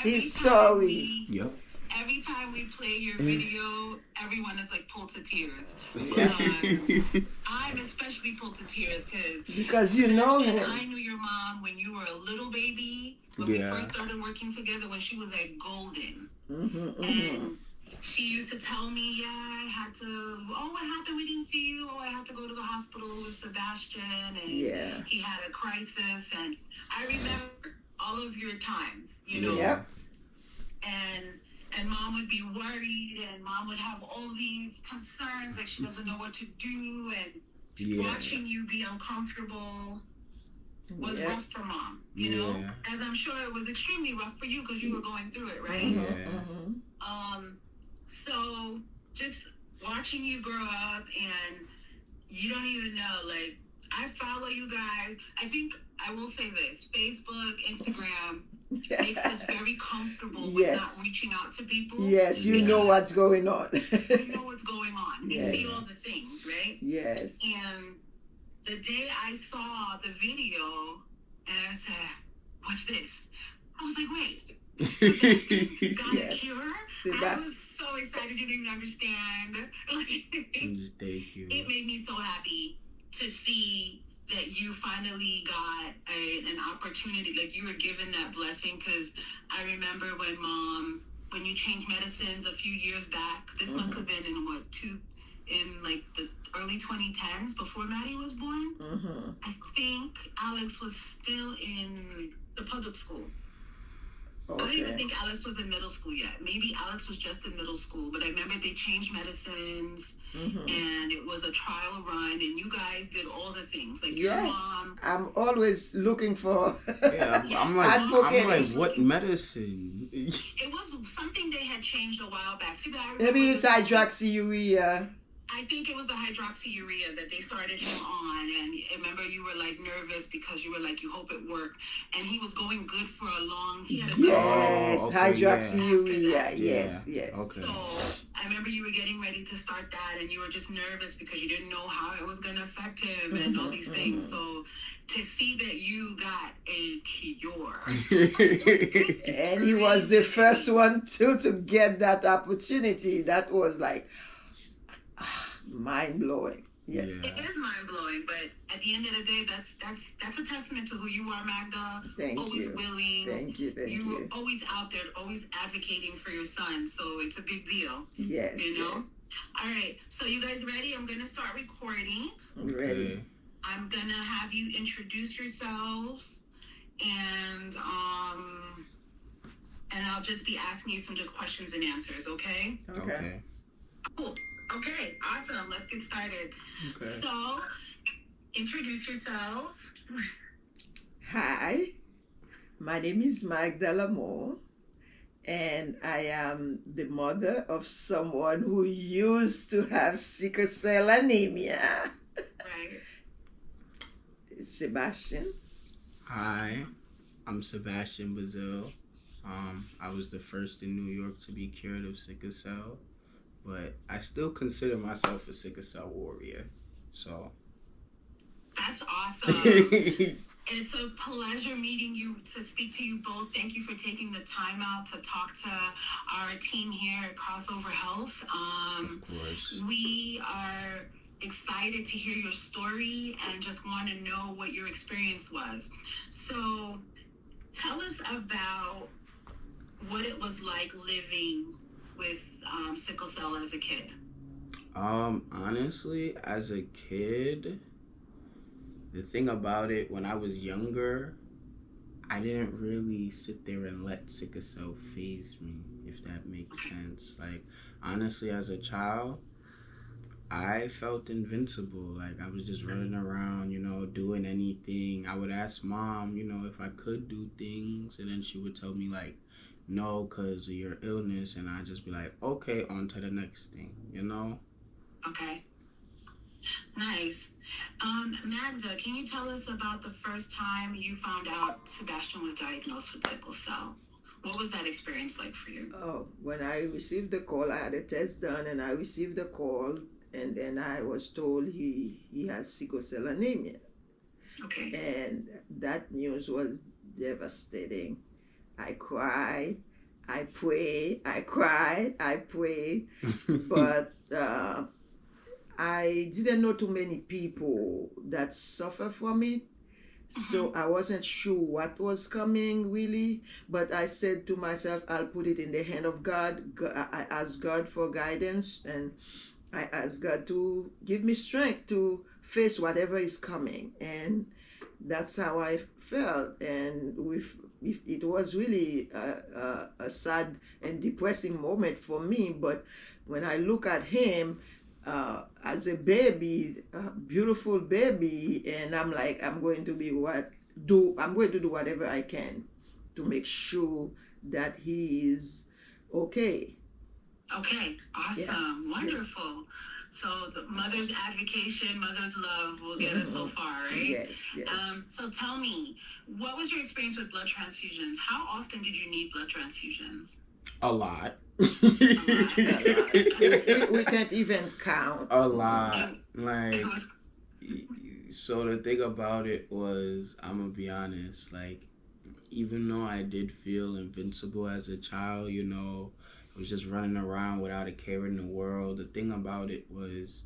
his story. Yep. Every time we play your video, everyone is like pulled to tears. I'm especially pulled to tears because you know him. I knew your mom when you were a little baby. When we first started working together, when she was at Golden, and she used to tell me, "Yeah, I had to. Oh, what happened? We didn't see you. Oh, I had to go to the hospital with Sebastian, and he had a crisis." And I remember all of your times, you know. Yep. And mom would be worried, and mom would have all these concerns, like she doesn't know what to do, and watching you be uncomfortable was rough for mom, you know? As I'm sure it was extremely rough for you because you were going through it, right? So just watching you grow up, and you don't even know, like, I follow you guys. I think I will say this: Facebook, Instagram makes us very comfortable with not reaching out to people. Yes, you know what's going on. You know what's going on. You see all the things, right? Yes. And the day I saw the video, and I said, "What's this?" I was like, "Wait, Sebastian got a cure?" I was so excited, you didn't even understand. Thank you. It made me so happy to see that you finally got an opportunity, like you were given that blessing. Because I remember when you changed medicines a few years back. This must have been in like the early 2010s, before Maddie was born. I think Alex was still in the public school. I don't even think Alex was in middle school yet. Maybe Alex was just in middle school. But I remember they changed medicines, and it was a trial run, and you guys did all the things. Like your mom. I'm always looking for I'm like, what medicine? It was something they had changed a while back. Maybe it's hydroxyurea. I think it was the hydroxyurea that they started him on, and I remember you were like nervous because you were like, you hope it worked, and he was going good for a long. Hydroxyurea. Yes. Okay. So I remember you were getting ready to start that, and you were just nervous because you didn't know how it was going to affect him and all these things. So to see that you got a cure, and he was the first one to get that opportunity, that was like mind-blowing. Yes. It is mind-blowing, but at the end of the day, that's a testament to who you are, Magda. Always willing. Thank you. You were always out there, always advocating for your son, so it's a big deal. Yes. You know? Yes. All right, so you guys ready? I'm going to start recording. Ready. I'm going to have you introduce yourselves, and I'll just be asking you some just questions and answers, okay? Okay. Cool. Okay, awesome. Let's get started. Okay. So, introduce yourselves. Hi, my name is Magda Lamour, and I am the mother of someone who used to have sickle cell anemia. Right. Sebastian. Hi, I'm Sebastian Bazil. I was the first in New York to be cured of sickle cell. But I still consider myself a sickle cell warrior. So. That's awesome. It's a pleasure meeting you, to speak to you both. Thank you for taking the time out to talk to our team here at Crossover Health. Of course. We are excited to hear your story and just want to know what your experience was. So tell us about what it was like living with sickle cell as a kid. Honestly, as a kid, the thing about it, when I was younger, I didn't really sit there and let sickle cell faze me, if that makes sense. Like, honestly, as a child, I felt invincible. Like, I was just running around, doing anything. I would ask mom, if I could do things, and then she would tell me, like, no, because of your illness, and I'd just be like, okay, on to the next thing, Okay. Nice. Magda, can you tell us about the first time you found out Sebastian was diagnosed with sickle cell? What was that experience like for you? Oh, when I received the call, I had a test done, and I received the call, and then I was told he has sickle cell anemia. Okay. And that news was devastating. I cried. I pray, I cry, I pray, but I didn't know too many people that suffer from it. So I wasn't sure what was coming really, but I said to myself, I'll put it in the hand of God. I asked God for guidance, and I asked God to give me strength to face whatever is coming. And that's how I felt. And it was really a sad and depressing moment for me. But when I look at him, as a baby, a beautiful baby, and I'm like, I'm going to do whatever I can to make sure that he is okay. Okay, Yes, awesome, yes. wonderful. So the mother's advocation, mother's love will get us so far, right? Yes, yes. So tell me, what was your experience with blood transfusions? How often did you need blood transfusions? A lot. We can't even count. A lot. Like, It was so the thing about it was, I'm gonna be honest, like, even though I did feel invincible as a child, I was just running around without a care in the world. The thing about it was,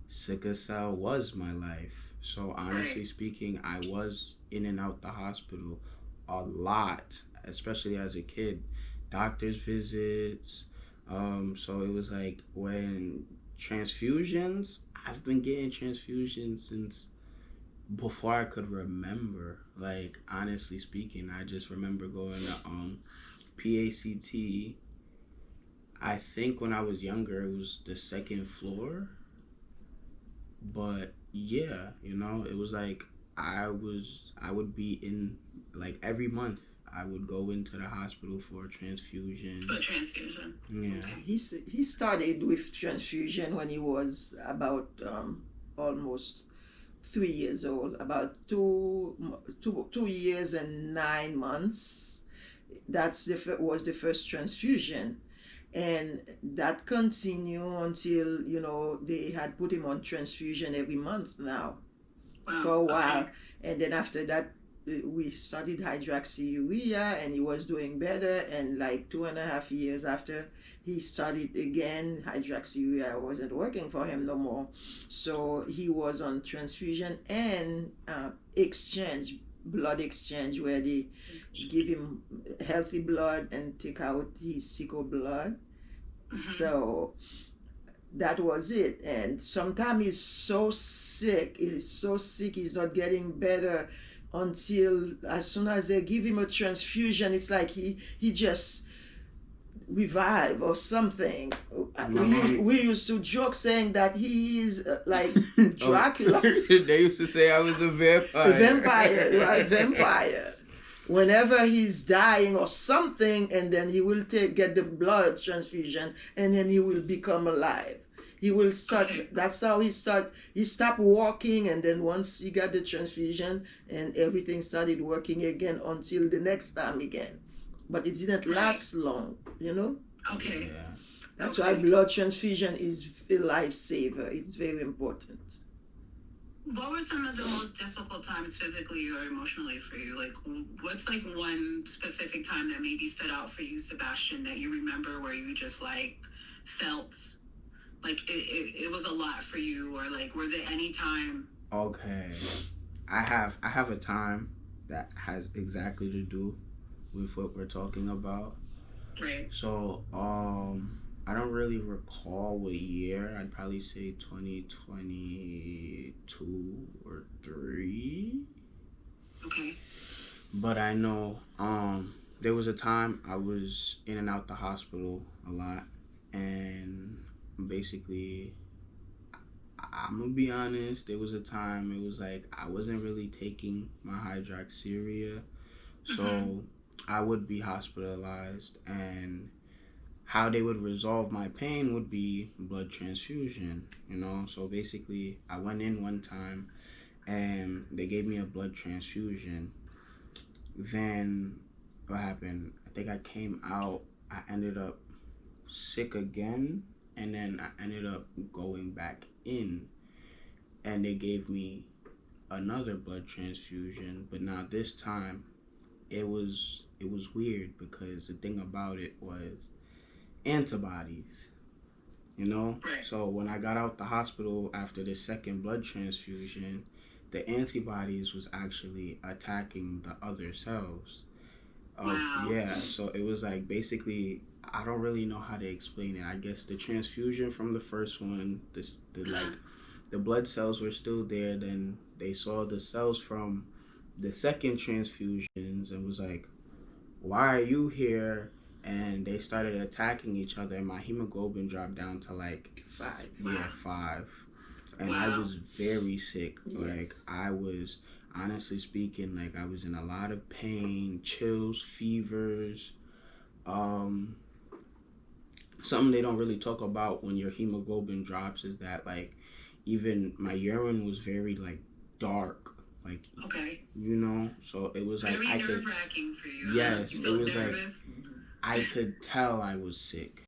sickle cell was my life. So honestly speaking, I was in and out the hospital a lot, especially as a kid. Doctor's visits. So it was like when transfusions, I've been getting transfusions since before I could remember. Like, honestly speaking, I just remember going to PACT. I think when I was younger, it was the second floor. But yeah, it was like I would be in, like, every month I would go into the hospital for a transfusion. a transfusion. Yeah. Okay. He started with transfusion when he was about almost 3 years old, about 2 years and 9 months. Was the first transfusion, and that continued until they had put him on transfusion every month now. Wow. For a while. Okay. And then after that, we started hydroxyurea, and he was doing better. And like 2.5 years after, he started again. Hydroxyurea wasn't working for him no more, so he was on transfusion and blood exchange, where they give him healthy blood and take out his sickle blood. So that was it. And sometimes he's so sick, he's not getting better until as soon as they give him a transfusion, it's like he just revive or something. We used to joke saying that he is like Dracula. They used to say I was a vampire. A vampire, right? Vampire. Whenever he's dying or something, and then he will get the blood transfusion, and then he will become alive. He will start. That's how he start. He stopped walking, and then once he got the transfusion, and everything started working again until the next time again. But it didn't last long, Okay. Yeah. That's why blood transfusion is a lifesaver. It's very important. What were some of the most difficult times physically or emotionally for you? Like, what's like one specific time that maybe stood out for you, Sebastian, that you remember where you just like felt like it was a lot for you, or like was it any time? Okay. I have a time that has exactly to do with what we're talking about. Right. So, I don't really recall what year. I'd probably say 2022 or 3. Okay. But I know there was a time I was in and out the hospital a lot, and basically, I'm gonna be honest, there was a time it was like I wasn't really taking my hydroxyurea, so I would be hospitalized, and how they would resolve my pain would be blood transfusion, So basically, I went in one time, and they gave me a blood transfusion. Then, what happened? I think I came out, I ended up sick again, and then I ended up going back in, and they gave me another blood transfusion, but now this time it was it was weird because the thing about it was antibodies, you know? Right. So when I got out the hospital after the second blood transfusion, the antibodies was actually attacking the other cells. Wow. Yeah, so it was like basically I don't really know how to explain it. I guess the transfusion from the first one, the blood cells were still there. Then they saw the cells from the second transfusions and was like, "Why are you here?" And they started attacking each other. And my hemoglobin dropped down to like 5. Yeah, 5. And Wow. I was very sick. Yes. Like I was, honestly speaking, like I was in a lot of pain, chills, fevers. Something they don't really talk about when your hemoglobin drops is that like even my urine was very like dark, like Okay. you know. So it was like Very I could, nerve-wracking for you. yes, You it felt was like nervous? I could tell I was sick.